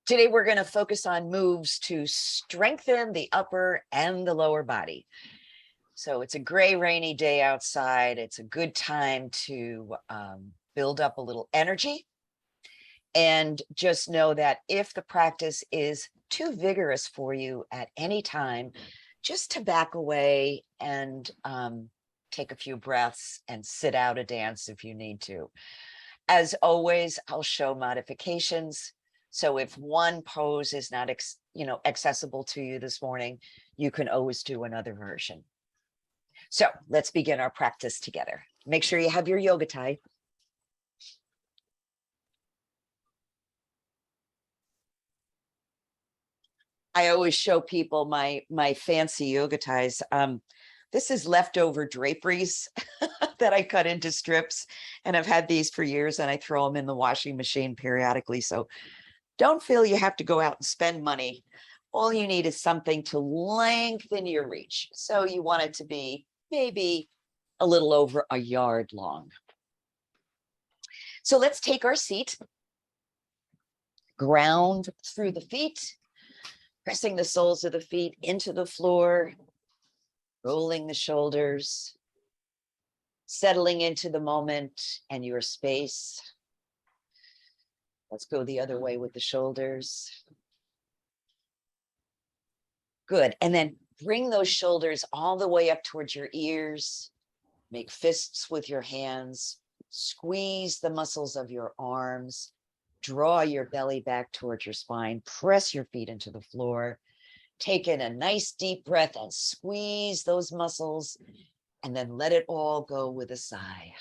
Today, we're going to focus on moves to strengthen the upper and the lower body. So it's a gray, rainy day outside. It's a good time to build up a little energy. And just know that if the practice is too vigorous for you at any time, just to back away and take a few breaths and sit out a dance if you need to. As always, I'll show modifications. So if one pose is not accessible to you this morning, you can always do another version. So let's begin our practice together. Make sure you have your yoga tie. I always show people my fancy yoga ties. This is leftover draperies that I cut into strips, and I've had these for years, and I throw them in the washing machine periodically. So don't feel you have to go out and spend money. All you need is something to lengthen your reach. So you want it to be maybe a little over a yard long. So let's take our seat, ground through the feet, pressing the soles of the feet into the floor, rolling the shoulders, settling into the moment and your space. Let's go the other way with the shoulders. Good. And then bring those shoulders all the way up towards your ears. Make fists with your hands. Squeeze the muscles of your arms. Draw your belly back towards your spine. Press your feet into the floor. Take in a nice deep breath and squeeze those muscles, and then let it all go with a sigh.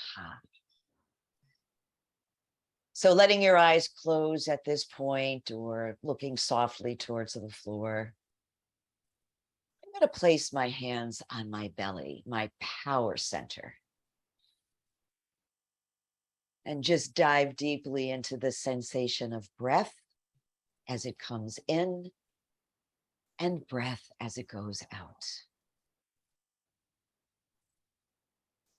So letting your eyes close at this point or looking softly towards the floor. I'm going to place my hands on my belly, my power center. And just dive deeply into the sensation of breath as it comes in and breath as it goes out.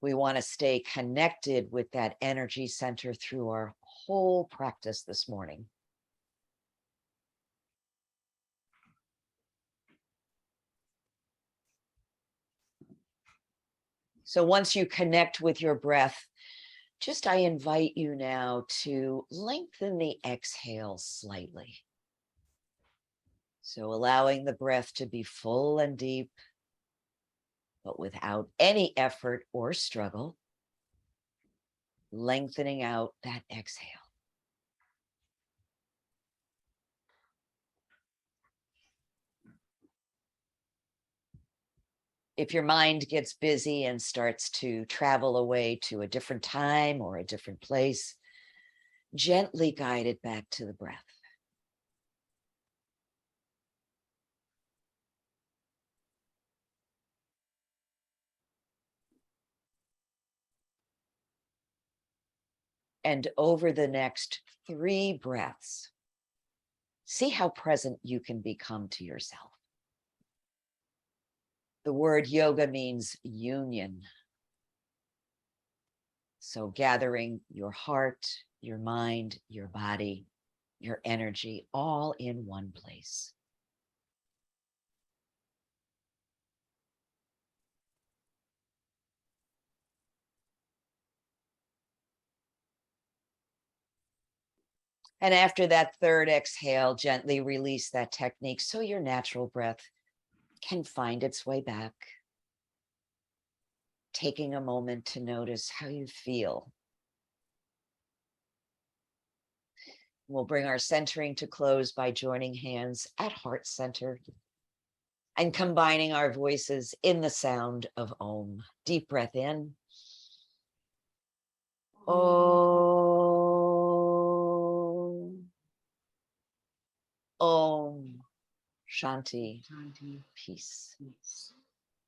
We want to stay connected with that energy center through our whole practice this morning. So once you connect with your breath, I invite you now to lengthen the exhale slightly. So allowing the breath to be full and deep, but without any effort or struggle, lengthening out that exhale. If your mind gets busy and starts to travel away to a different time or a different place, gently guide it back to the breath. And over the next 3 breaths, see how present you can become to yourself. The word yoga means union. So gathering your heart, your mind, your body, your energy, all in one place. And after that 3rd exhale, gently release that technique so your natural breath can find its way back. Taking a moment to notice how you feel. We'll bring our centering to close by joining hands at heart center and combining our voices in the sound of Om. Deep breath in. Om. Om. Shanti. Peace.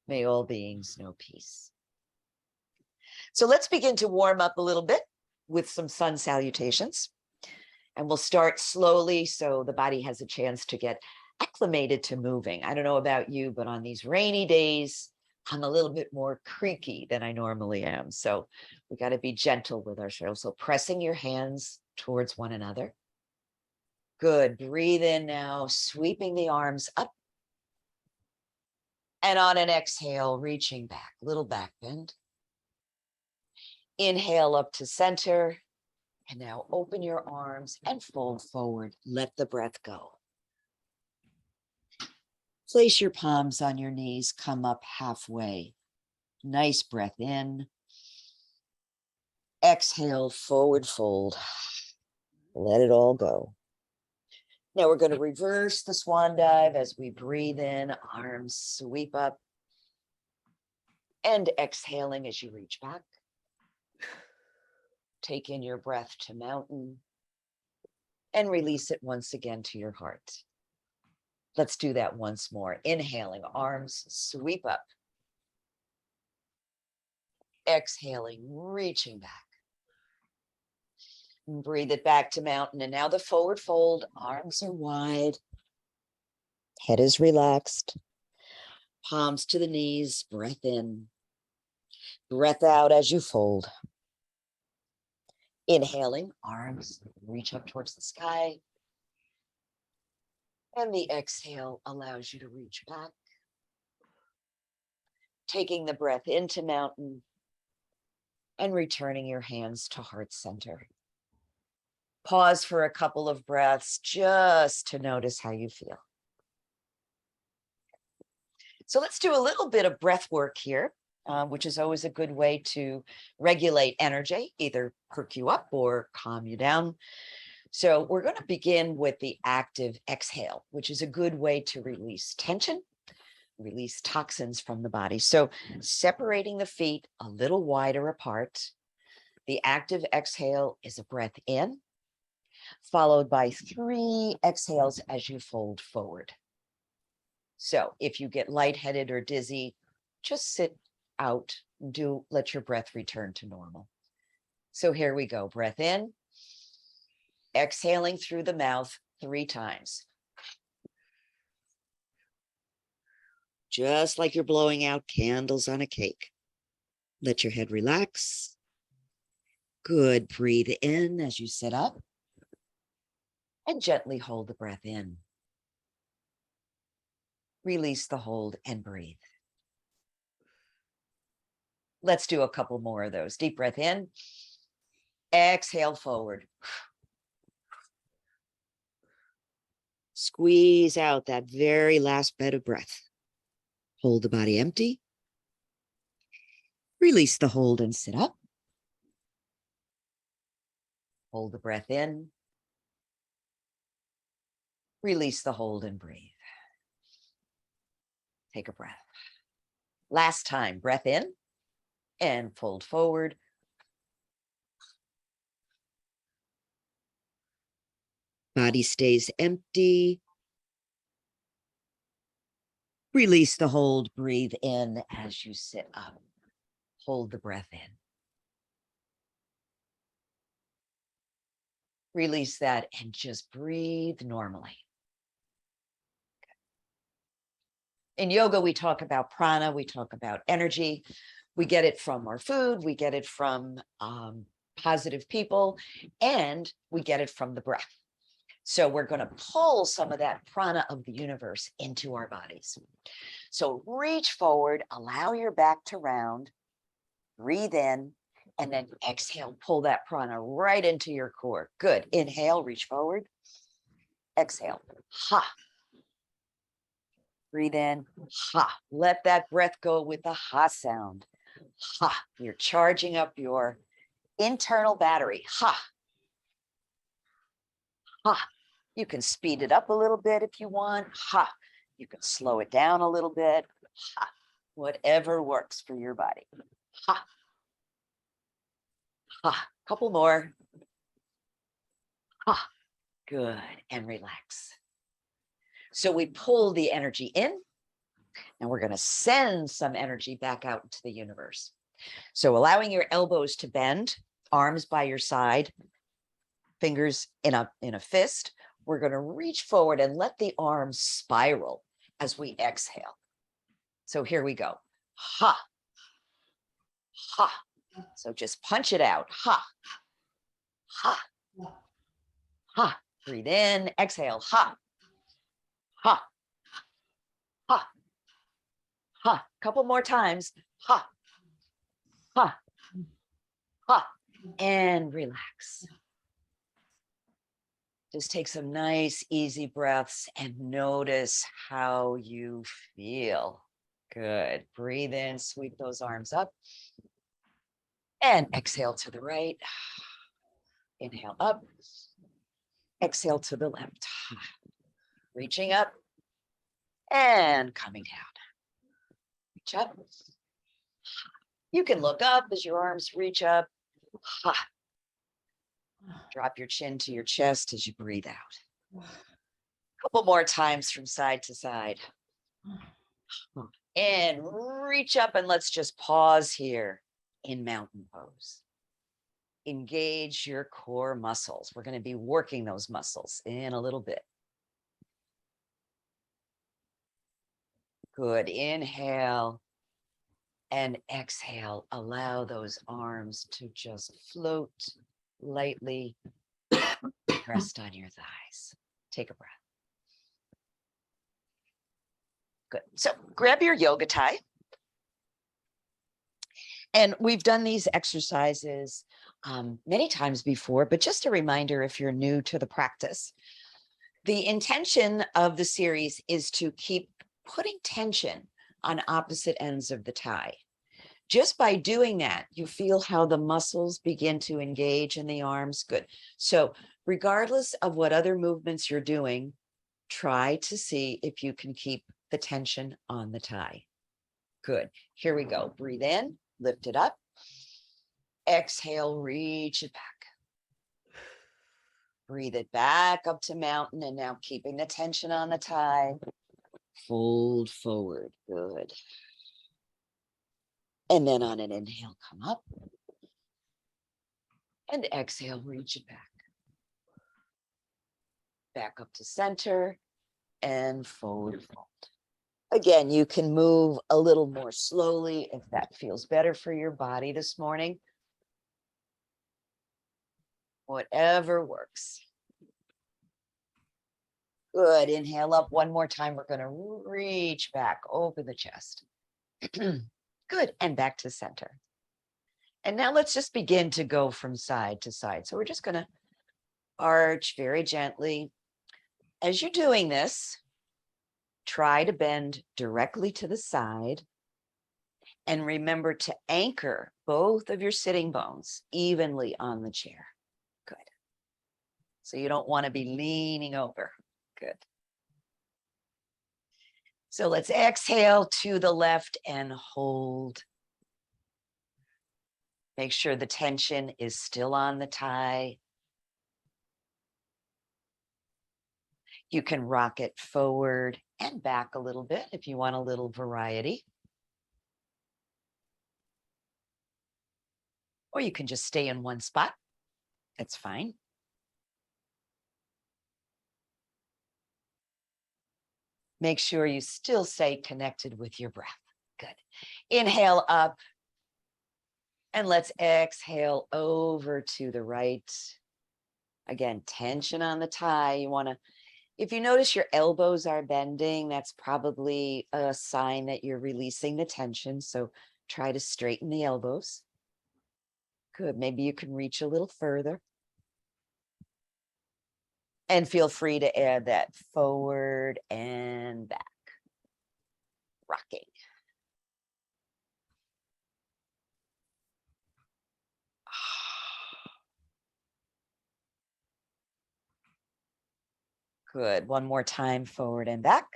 May all beings know peace. So let's begin to warm up a little bit with some sun salutations. And we'll start slowly so the body has a chance to get acclimated to moving. I don't know about you, but on these rainy days, I'm a little bit more creaky than I normally am. So we got to be gentle with ourselves. So pressing your hands towards one another. Good. Breathe in now, sweeping the arms up. And on an exhale, reaching back, little back bend. Inhale up to center. And now open your arms and fold forward. Let the breath go. Place your palms on your knees, come up halfway. Nice breath in. Exhale, forward fold. Let it all go. Now we're going to reverse the swan dive as we breathe in, arms sweep up. And exhaling as you reach back. Take in your breath to mountain. And release it once again to your heart. Let's do that once more. Inhaling, arms sweep up. Exhaling, reaching back. And breathe it back to mountain. And now the forward fold. Arms are wide. Head is relaxed. Palms to the knees. Breath in. Breath out as you fold. Inhaling, arms reach up towards the sky. And the exhale allows you to reach back. Taking the breath into mountain and returning your hands to heart center. Pause for a couple of breaths just to notice how you feel. So let's do a little bit of breath work here, which is always a good way to regulate energy, either perk you up or calm you down. So we're going to begin with the active exhale, which is a good way to release tension, release toxins from the body. So separating the feet a little wider apart. The active exhale is a breath in, followed by 3 exhales as you fold forward. So if you get lightheaded or dizzy, just sit out, let your breath return to normal. So here we go. Breath in. Exhaling through the mouth 3 times. Just like you're blowing out candles on a cake. Let your head relax. Good. Breathe in as you sit up. And gently hold the breath in. Release the hold and breathe. Let's do a couple more of those. Deep breath in. Exhale forward. Squeeze out that very last bit of breath. Hold the body empty. Release the hold and sit up. Hold the breath in. Release the hold and breathe. Take a breath. Last time, breath in and fold forward. Body stays empty. Release the hold, breathe in as you sit up. Hold the breath in. Release that and just breathe normally. In yoga, we talk about prana, we talk about energy. We get it from our food, we get it from positive people, and we get it from the breath. So we're going to pull some of that prana of the universe into our bodies. So reach forward, allow your back to round, breathe in, and then exhale, pull that prana right into your core. Good. Inhale, reach forward. Exhale. Ha. Breathe in. Ha. Let that breath go with the ha sound. Ha. You're charging up your internal battery. Ha. Ha. You can speed it up a little bit if you want. Ha. You can slow it down a little bit. Ha. Whatever works for your body. Ha. Ha. Couple more. Ha. Good. And relax. So we pull the energy in, and we're going to send some energy back out into the universe. So allowing your elbows to bend, arms by your side, fingers in a fist. We're going to reach forward and let the arms spiral as we exhale. So here we go. Ha. Ha. So just punch it out. Ha. Ha. Ha. Breathe in, exhale, ha, ha, ha, ha. Couple more times, ha, ha, ha, and relax. Just take some nice, easy breaths and notice how you feel. Good. Breathe in, sweep those arms up. And exhale to the right. Inhale up. Exhale to the left. Reaching up and coming down. Reach up. You can look up as your arms reach up. Drop your chin to your chest as you breathe out. Couple more times from side to side. And reach up, and let's just pause here in mountain pose. Engage your core muscles. We're going to be working those muscles in a little bit. Good. Inhale and exhale. Allow those arms to just float lightly. Rest on your thighs. Take a breath. Good. So grab your yoga tie. And we've done these exercises many times before, but just a reminder if you're new to the practice. The intention of the series is to keep putting tension on opposite ends of the tie. Just by doing that, you feel how the muscles begin to engage in the arms. Good. So regardless of what other movements you're doing, try to see if you can keep the tension on the tie. Good. Here we go. Breathe in, lift it up. Exhale, reach it back. Breathe it back up to mountain, and now keeping the tension on the tie. Fold forward. Good. And then on an inhale, come up. And exhale, reach it back. Back up to center and forward fold. Again, you can move a little more slowly if that feels better for your body this morning. Whatever works. Good. Inhale up one more time. We're going to reach back, open the chest. Good. And back to center. And now let's just begin to go from side to side. So we're just going to arch very gently. As you're doing this, try to bend directly to the side. And remember to anchor both of your sitting bones evenly on the chair. Good. So you don't want to be leaning over. Good. So let's exhale to the left and hold. Make sure the tension is still on the tie. You can rock it forward and back a little bit if you want a little variety. Or you can just stay in one spot. That's fine. Make sure you still stay connected with your breath. Good. Inhale up. And let's exhale over to the right. Again, tension on the tie. You want to, if you notice your elbows are bending, that's probably a sign that you're releasing the tension. So try to straighten the elbows. Good. Maybe you can reach a little further. And feel free to add that forward and back. Rocking. Good. One more time, forward and back.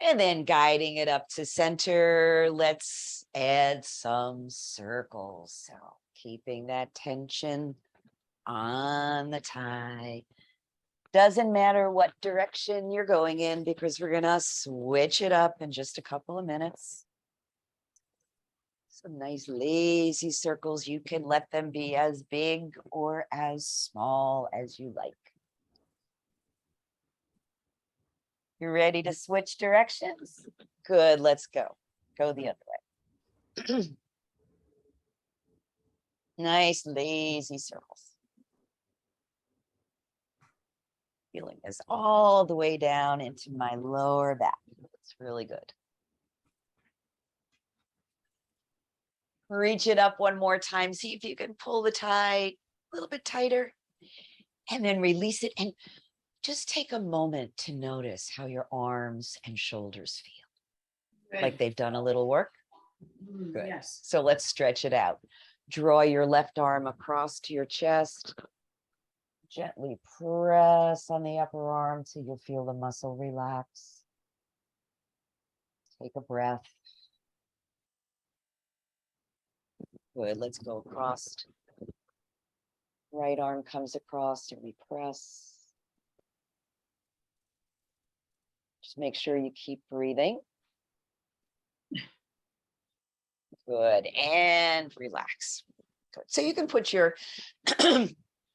And then guiding it up to center, let's add some circles. So keeping that tension on the tie. Doesn't matter what direction you're going in because we're going to switch it up in just a couple of minutes. Some nice lazy circles. You can let them be as big or as small as you like. You ready to switch directions? Good, let's go. Go the other way. Nice lazy circles. Feeling this all the way down into my lower back. It's really good. Reach it up one more time. See if you can pull the tie a little bit tighter and then release it. And just take a moment to notice how your arms and shoulders feel. Good. Like they've done a little work. Good. Yes. So let's stretch it out. Draw your left arm across to your chest. Gently press on the upper arm till you feel the muscle relax. Take a breath. Good. Let's go across. Right arm comes across and we press. Just make sure you keep breathing. Good. And relax. Good. So you can put your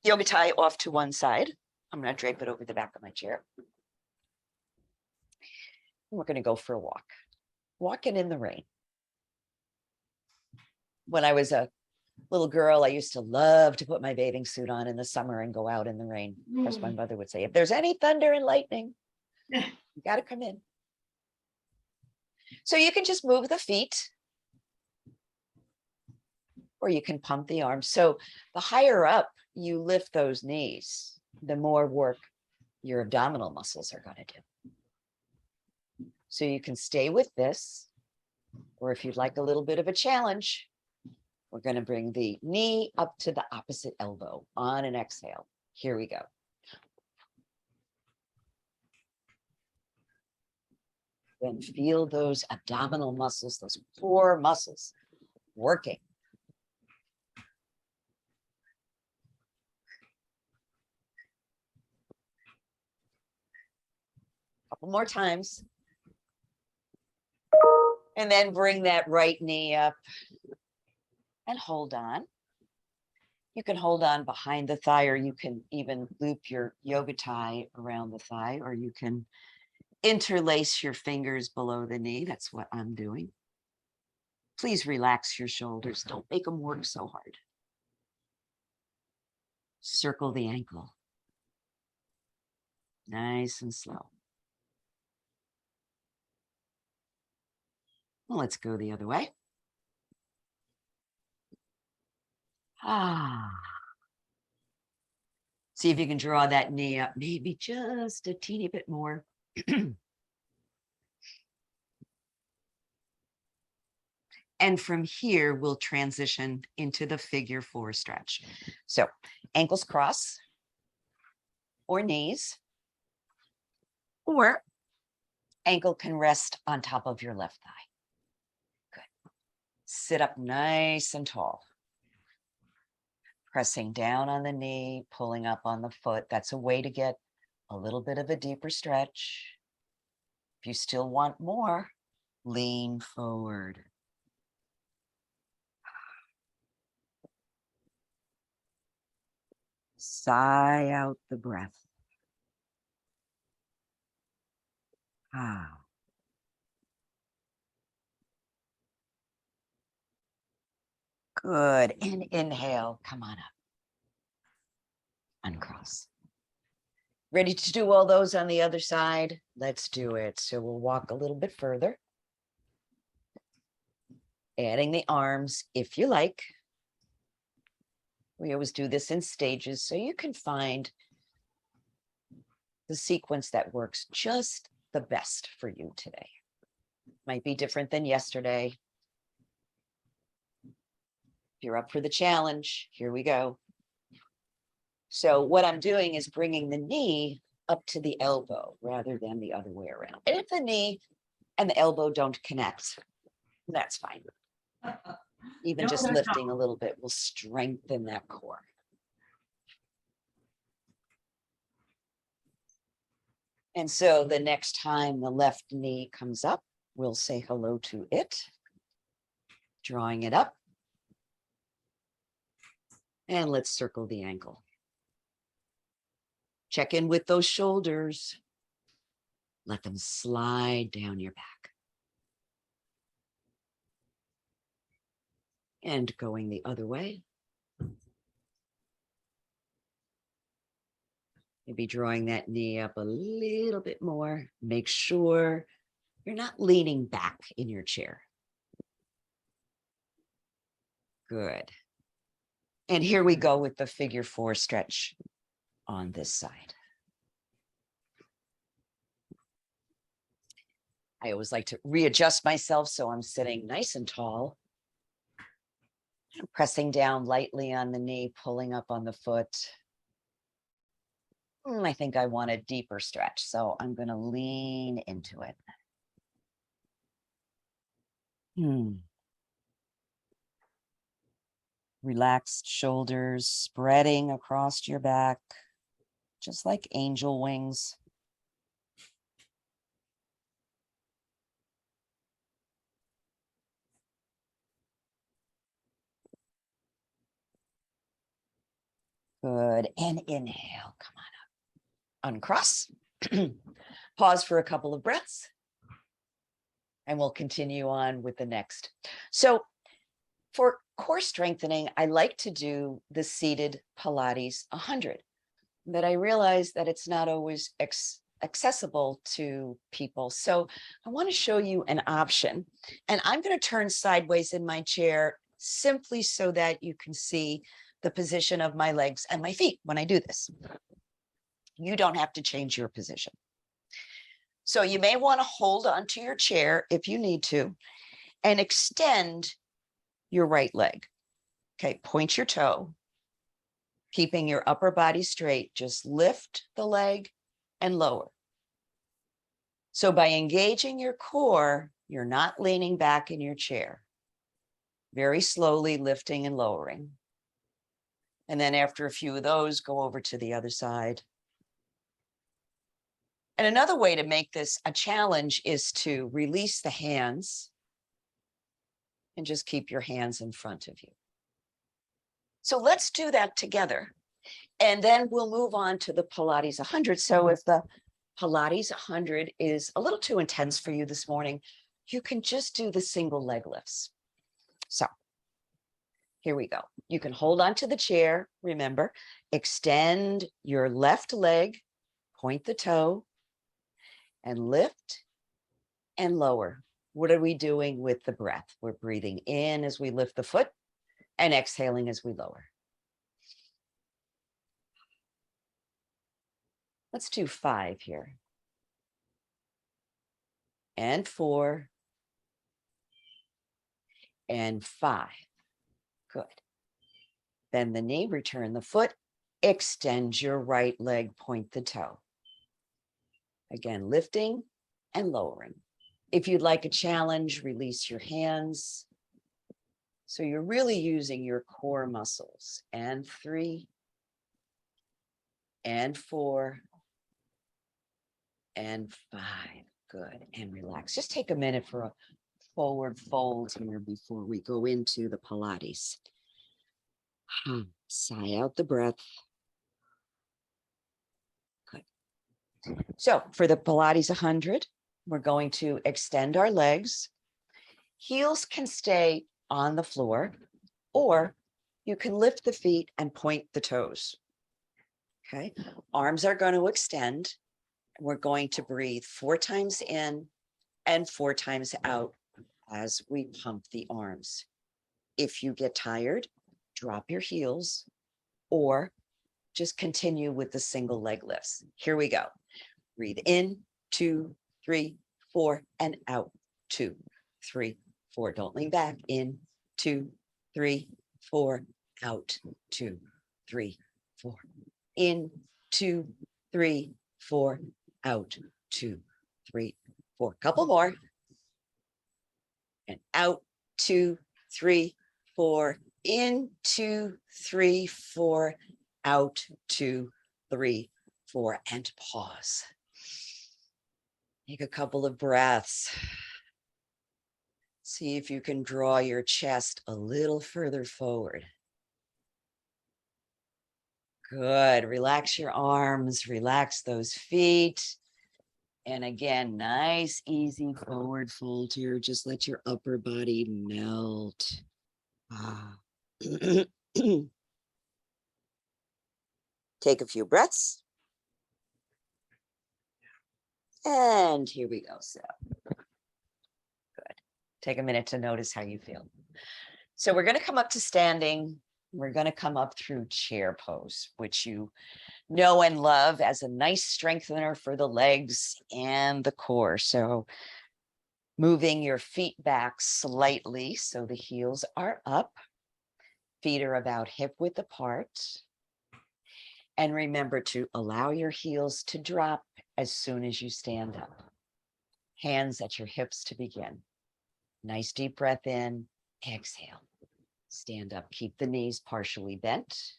yoga tie off to one side. I'm going to drape it over the back of my chair. We're going to go for a walk. Walking in the rain. When I was a little girl, I used to love to put my bathing suit on in the summer and go out in the rain. Of course, my mother would say, if there's any thunder and lightning, you got to come in. So you can just move the feet or you can pump the arms. So the higher up you lift those knees, the more work your abdominal muscles are going to do. So you can stay with this, or if you'd like a little bit of a challenge, we're going to bring the knee up to the opposite elbow on an exhale. Here we go. Then feel those abdominal muscles, those core muscles working. Couple more times. And then bring that right knee up and hold on. You can hold on behind the thigh, or you can even loop your yoga tie around the thigh, or you can interlace your fingers below the knee. That's what I'm doing. Please relax your shoulders. Don't make them work so hard. Circle the ankle. Nice and slow. Well, let's go the other way. See if you can draw that knee up, maybe just a teeny bit more. And from here, we'll transition into the figure 4 stretch. So ankles cross or knees, or ankle can rest on top of your left thigh. Good. Sit up nice and tall. Pressing down on the knee, pulling up on the foot. That's a way to get a little bit of a deeper stretch. If you still want more, lean forward. Sigh out the breath. Good. And inhale, come on up. Uncross. Ready to do all those on the other side? Let's do it. So we'll walk a little bit further. Adding the arms if you like. We always do this in stages so you can find the sequence that works just the best for you today. Might be different than yesterday. If you're up for the challenge, here we go. So what I'm doing is bringing the knee up to the elbow rather than the other way around. And if the knee and the elbow don't connect, that's fine. Even just lifting a little bit will strengthen that core. And so the next time the left knee comes up, we'll say hello to it, drawing it up. And let's circle the ankle. Check in with those shoulders. Let them slide down your back. And going the other way. Maybe drawing that knee up a little bit more. Make sure you're not leaning back in your chair. Good. And here we go with the figure 4 stretch on this side. I always like to readjust myself so I'm sitting nice and tall. Pressing down lightly on the knee, pulling up on the foot. I think I want a deeper stretch, so I'm going to lean into it. Relaxed shoulders spreading across your back, just like angel wings. Good. And inhale. Come on up. Uncross. Pause for a couple of breaths. And we'll continue on with the next. So for core strengthening, I like to do the Seated Pilates 100. But I realize that it's not always accessible to people. So I want to show you an option. And I'm going to turn sideways in my chair simply so that you can see the position of my legs and my feet when I do this. You don't have to change your position. So you may want to hold onto your chair if you need to and extend your right leg. Okay, point your toe. Keeping your upper body straight, just lift the leg and lower. So by engaging your core, you're not leaning back in your chair. Very slowly lifting and lowering. And then after a few of those, go over to the other side. And another way to make this a challenge is to release the hands and just keep your hands in front of you. So let's do that together. And then we'll move on to the Pilates 100. So if the Pilates 100 is a little too intense for you this morning, you can just do the single leg lifts. So here we go. You can hold on to the chair. Remember, extend your left leg, point the toe, and lift and lower. What are we doing with the breath? We're breathing in as we lift the foot and exhaling as we lower. Let's do 5 here. And 4. And 5. Good. Bend the knee, return the foot, extend your right leg, point the toe. Again, lifting and lowering. If you'd like a challenge, release your hands. So you're really using your core muscles. And 3. And 4. And 5. Good. And relax. Just take a minute for a forward fold here before we go into the Pilates. Sigh out the breath. Good. So for the Pilates 100, we're going to extend our legs. Heels can stay on the floor, or you can lift the feet and point the toes. Okay. Arms are going to extend. We're going to breathe 4 times in and 4 times out as we pump the arms. If you get tired, drop your heels or just continue with the single leg lifts. Here we go. Breathe in, 2, 3, 4, and out. 2, 3, 4. Don't lean back. In, 2, 3, 4, out. 2, 3, 4. In, 2, 3, 4, out. 2, 3, 4. Couple more. And out. 2, 3, 4. In, 2, 3, 4. Out. 2, 3, 4. And pause. Take a couple of breaths. See if you can draw your chest a little further forward. Good. Relax your arms, relax those feet. And again, nice, easy forward fold here. Just let your upper body melt. Take a few breaths. And here we go. So good. Take a minute to notice how you feel. So we're going to come up to standing. We're going to come up through chair pose, which you know and love as a nice strengthener for the legs and the core. So moving your feet back slightly so the heels are up. Feet are about hip width apart. And remember to allow your heels to drop as soon as you stand up. Hands at your hips to begin. Nice deep breath in, exhale. Stand up, keep the knees partially bent.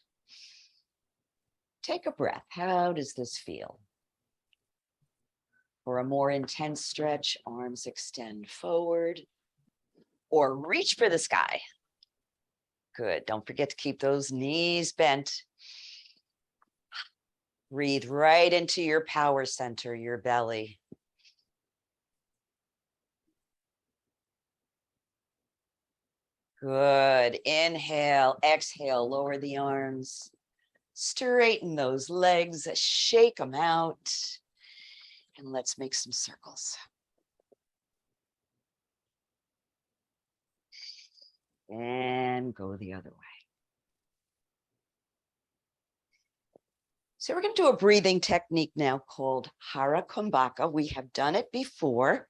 Take a breath. How does this feel? For a more intense stretch, arms extend forward or reach for the sky. Good. Don't forget to keep those knees bent. Breathe right into your power center, your belly. Good. Inhale, exhale, lower the arms. Straighten those legs, shake them out. And let's make some circles. And go the other way. So we're going to do a breathing technique now called Hara Kumbhaka. We have done it before,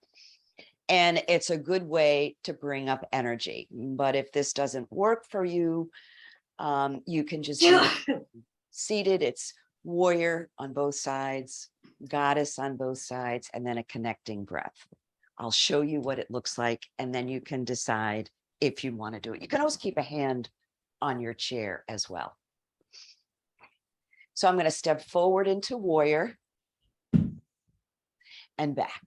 and it's a good way to bring up energy. But if this doesn't work for you, you can just do it seated. It's warrior on both sides, goddess on both sides, and then a connecting breath. I'll show you what it looks like, and then you can decide if you want to do it. You can always keep a hand on your chair as well. So I'm going to step forward into warrior and back.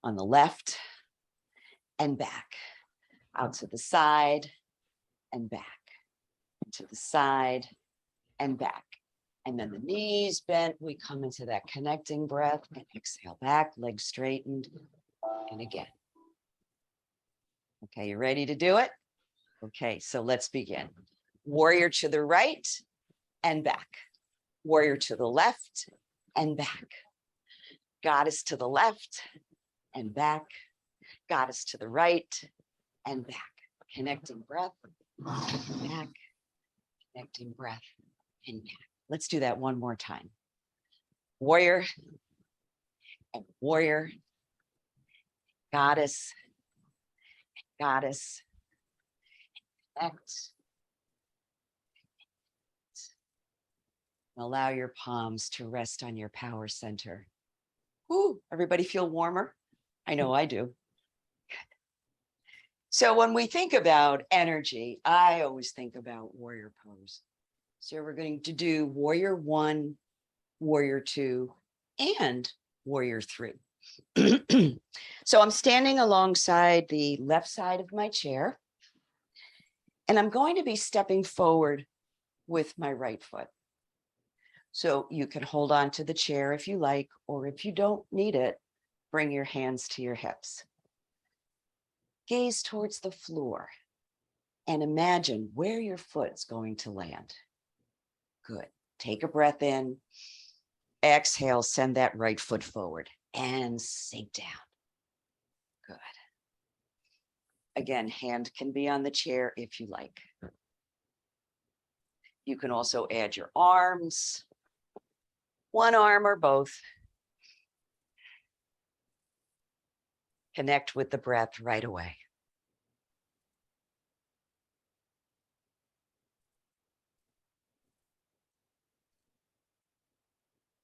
On the left and back. Out to the side and back. To the side and back. And then the knees bent. We come into that connecting breath and exhale back, legs straightened. And again. Okay, you ready to do it? Okay, so let's begin. Warrior to the right and back. Warrior to the left and back. Goddess to the left and back. Goddess to the right and back. Connecting breath, back. Connecting breath and back. Let's do that one more time. Warrior and warrior. Goddess, goddess. Connect. Allow your palms to rest on your power center. Ooh, everybody feel warmer? I know I do. So when we think about energy, I always think about warrior pose. So we're going to do warrior 1, warrior 2, and warrior 3. So I'm standing alongside the left side of my chair, and I'm going to be stepping forward with my right foot. So you can hold on to the chair if you like, or if you don't need it, bring your hands to your hips. Gaze towards the floor and imagine where your foot's going to land. Good. Take a breath in. Exhale, send that right foot forward and sink down. Good. Again, hand can be on the chair if you like. You can also add your arms, one arm or both. Connect with the breath right away.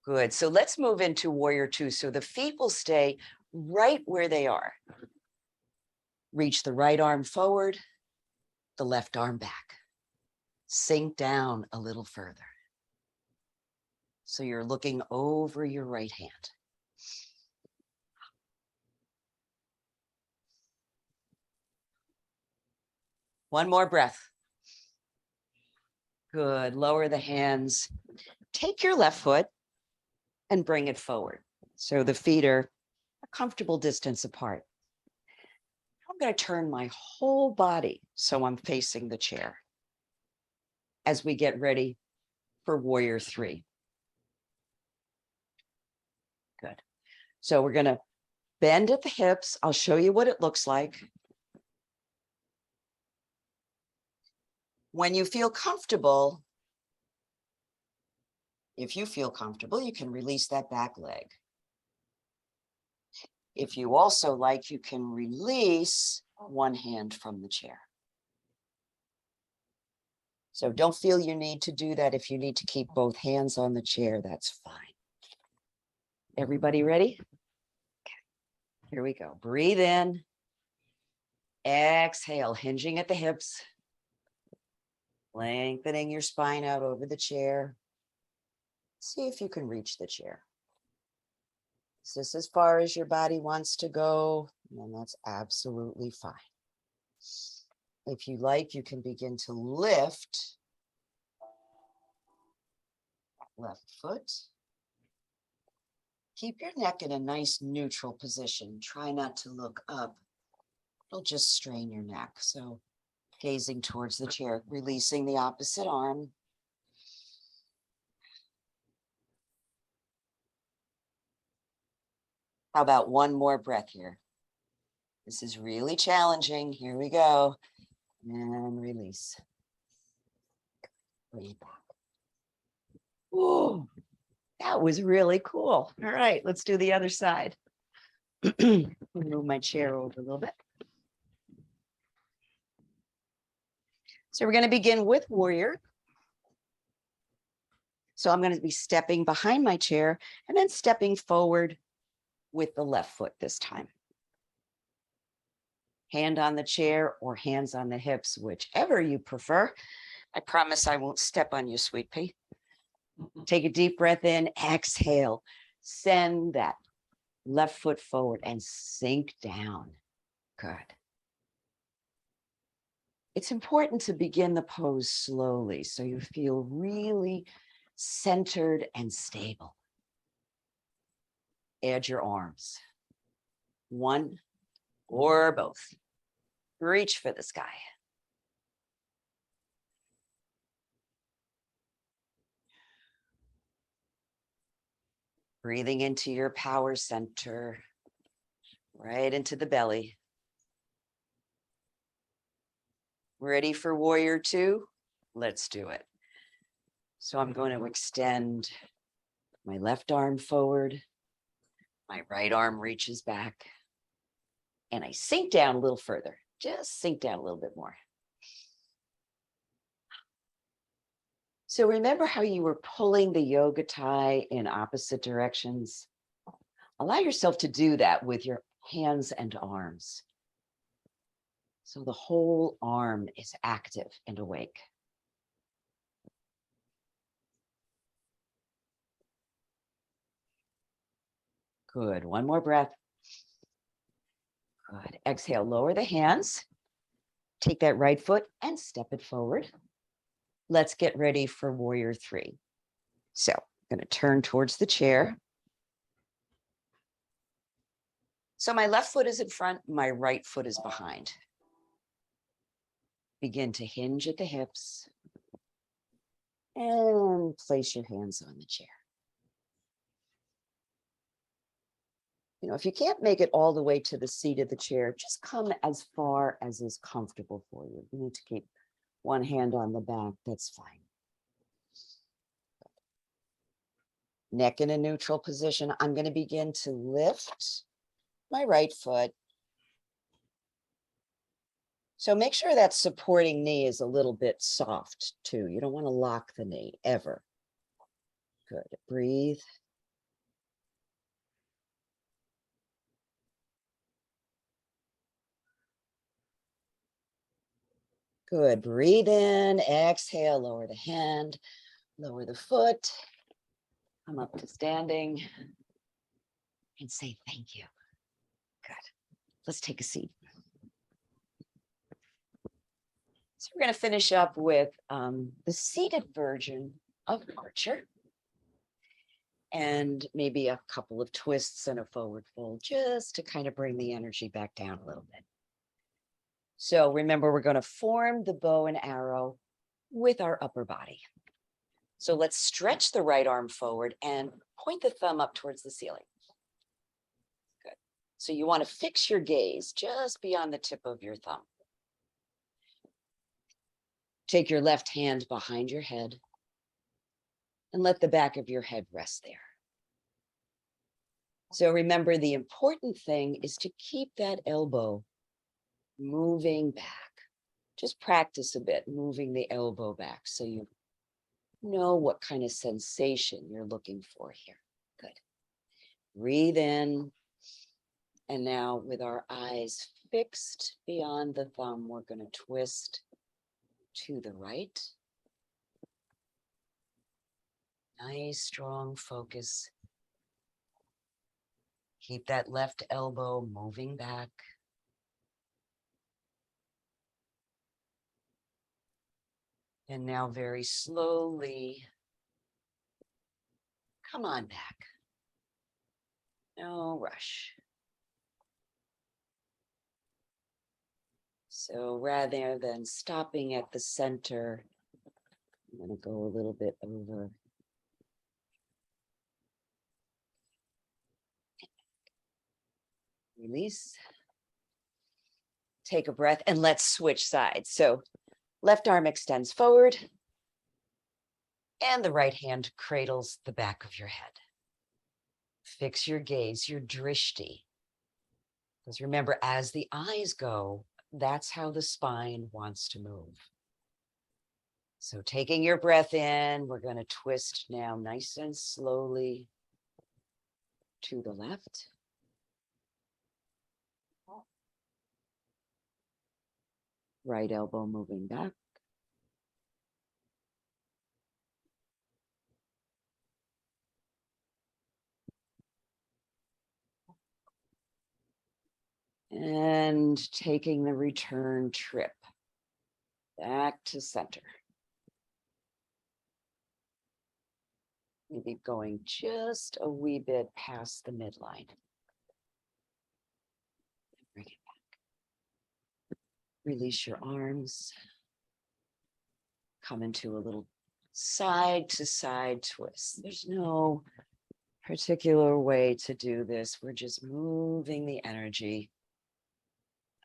Good. So let's move into warrior 2. So the feet will stay right where they are. Reach the right arm forward, the left arm back. Sink down a little further. So you're looking over your right hand. One more breath. Good. Lower the hands. Take your left foot and bring it forward. So the feet are a comfortable distance apart. I'm going to turn my whole body so I'm facing the chair as we get ready for warrior 3. Good. So we're going to bend at the hips. I'll show you what it looks like. When you feel comfortable, if you feel comfortable, you can release that back leg. If you also like, you can release one hand from the chair. So don't feel you need to do that. If you need to keep both hands on the chair, that's fine. Everybody ready? Okay. Here we go. Breathe in. Exhale, hinging at the hips. Lengthening your spine out over the chair. See if you can reach the chair. Is this as far as your body wants to go? And that's absolutely fine. If you like, you can begin to lift left foot. Keep your neck in a nice neutral position. Try not to look up. It'll just strain your neck. So gazing towards the chair, releasing the opposite arm. How about one more breath here? This is really challenging. Here we go. And release. Bring it back. Ooh, that was really cool. All right, let's do the other side. Move my chair over a little bit. So we're going to begin with warrior. So I'm going to be stepping behind my chair and then stepping forward with the left foot this time. Hand on the chair or hands on the hips, whichever you prefer. I promise I won't step on you, sweet pea. Take a deep breath in, exhale. Send that left foot forward and sink down. Good. It's important to begin the pose slowly so you feel really centered and stable. Add your arms. One or both. Reach for the sky. Breathing into your power center, right into the belly. Ready for warrior two? Let's do it. So I'm going to extend my left arm forward. My right arm reaches back. And I sink down a little further. Just sink down a little bit more. So remember how you were pulling the yoga tie in opposite directions? Allow yourself to do that with your hands and arms. So the whole arm is active and awake. Good. One more breath. Good. Exhale, lower the hands. Take that right foot and step it forward. Let's get ready for warrior three. So I'm going to turn towards the chair. So my left foot is in front, my right foot is behind. Begin to hinge at the hips and place your hands on the chair. You know, if you can't make it all the way to the seat of the chair, just come as far as is comfortable for you. You need to keep one hand on the back, that's fine. Neck in a neutral position. I'm going to begin to lift my right foot. So make sure that supporting knee is a little bit soft too. You don't want to lock the knee ever. Good. Breathe. Good. Breathe in. Exhale. Lower the hand. Lower the foot. Come up to standing. And say thank you. Good. Let's take a seat. So we're going to finish up with the seated version of Archer. And maybe a couple of twists and a forward fold just to kind of bring the energy back down a little bit. So remember, we're going to form the bow and arrow with our upper body. So let's stretch the right arm forward and point the thumb up towards the ceiling. So you want to fix your gaze just beyond the tip of your thumb. Take your left hand behind your head and let the back of your head rest there. So remember, the important thing is to keep that elbow moving back. Just practice a bit, moving the elbow back so you know what kind of sensation you're looking for here. Good. Breathe in. And now with our eyes fixed beyond the thumb, we're going to twist to the right. Nice, strong focus. Keep that left elbow moving back. And now very slowly, come on back. No rush. So rather than stopping at the center, I'm going to go a little bit over. Release. Take a breath and let's switch sides. So left arm extends forward and the right hand cradles the back of your head. Fix your gaze, your drishti. Because remember, as the eyes go, that's how the spine wants to move. So taking your breath in, we're going to twist now nice and slowly to the left. Right elbow moving back. And taking the return trip back to center. Maybe going just a wee bit past the midline. Bring it back. Release your arms. Come into a little side to side twist. There's no particular way to do this. We're just moving the energy,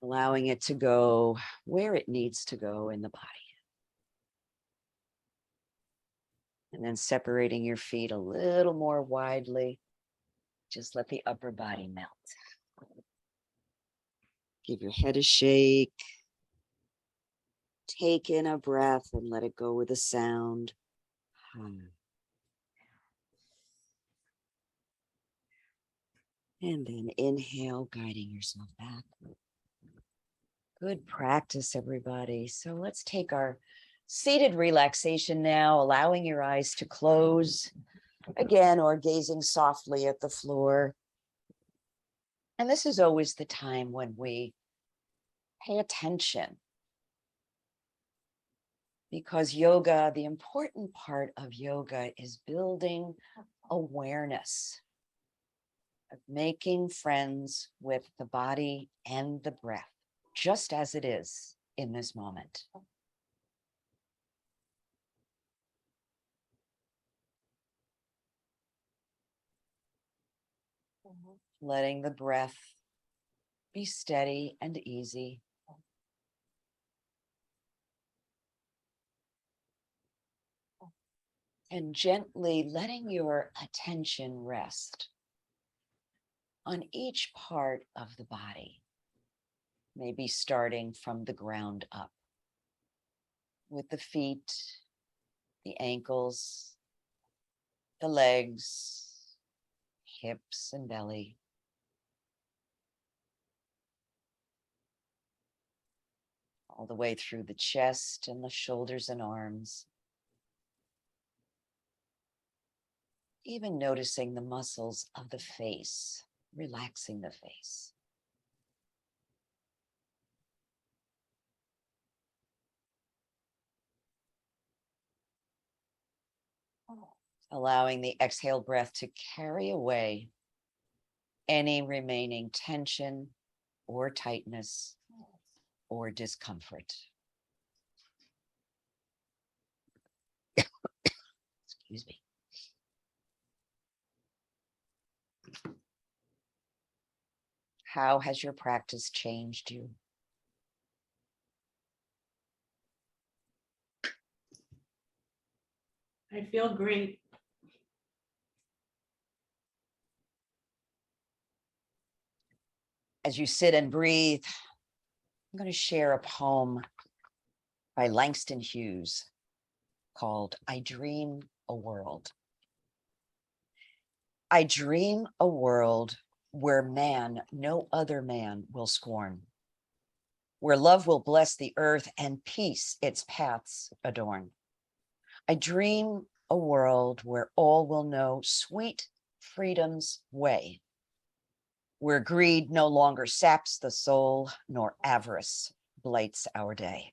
allowing it to go where it needs to go in the body. And then separating your feet a little more widely. Just let the upper body melt. Give your head a shake. Take in a breath and let it go with a sound. And then inhale, guiding yourself back. Good practice, everybody. So let's take our seated relaxation now, allowing your eyes to close again or gazing softly at the floor. And this is always the time when we pay attention, because yoga, the important part of yoga is building awareness, of making friends with the body and the breath, just as it is in this moment. Letting the breath be steady and easy. And gently letting your attention rest on each part of the body, maybe starting from the ground up, with the feet, the ankles, the legs, hips and belly. All the way through the chest and the shoulders and arms. Even noticing the muscles of the face, relaxing the face. Allowing the exhale breath to carry away any remaining tension or tightness or discomfort. Excuse me. How has your practice changed you? I feel great. As you sit and breathe, I'm going to share a poem by Langston Hughes called I Dream a World. I dream a world where man no other man will scorn, where love will bless the earth and peace its paths adorn. I dream a world where all will know sweet freedom's way, where greed no longer saps the soul, nor avarice blights our day.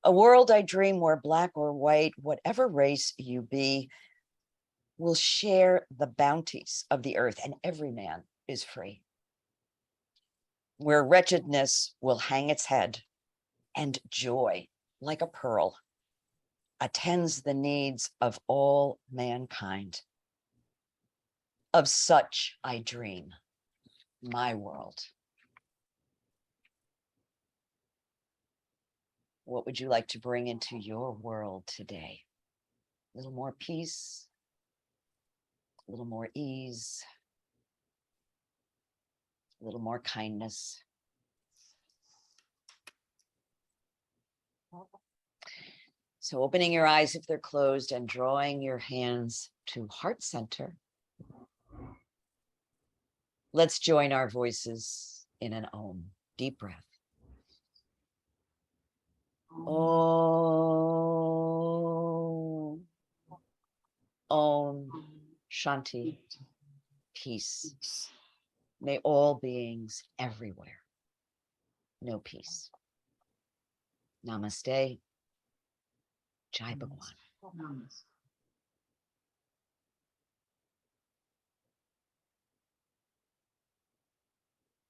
A world I dream where black or white, whatever race you be, will share the bounties of the earth and every man is free. Where wretchedness will hang its head and joy, like a pearl, attends the needs of all mankind. Of such I dream, my world. What would you like to bring into your world today? A little more peace, a little more ease, a little more kindness. So opening your eyes if they're closed and drawing your hands to heart center. Let's join our voices in an Om. Deep breath. Om. Om. Shanti. Peace. May all beings everywhere know peace. Namaste. Jai Bhagwan.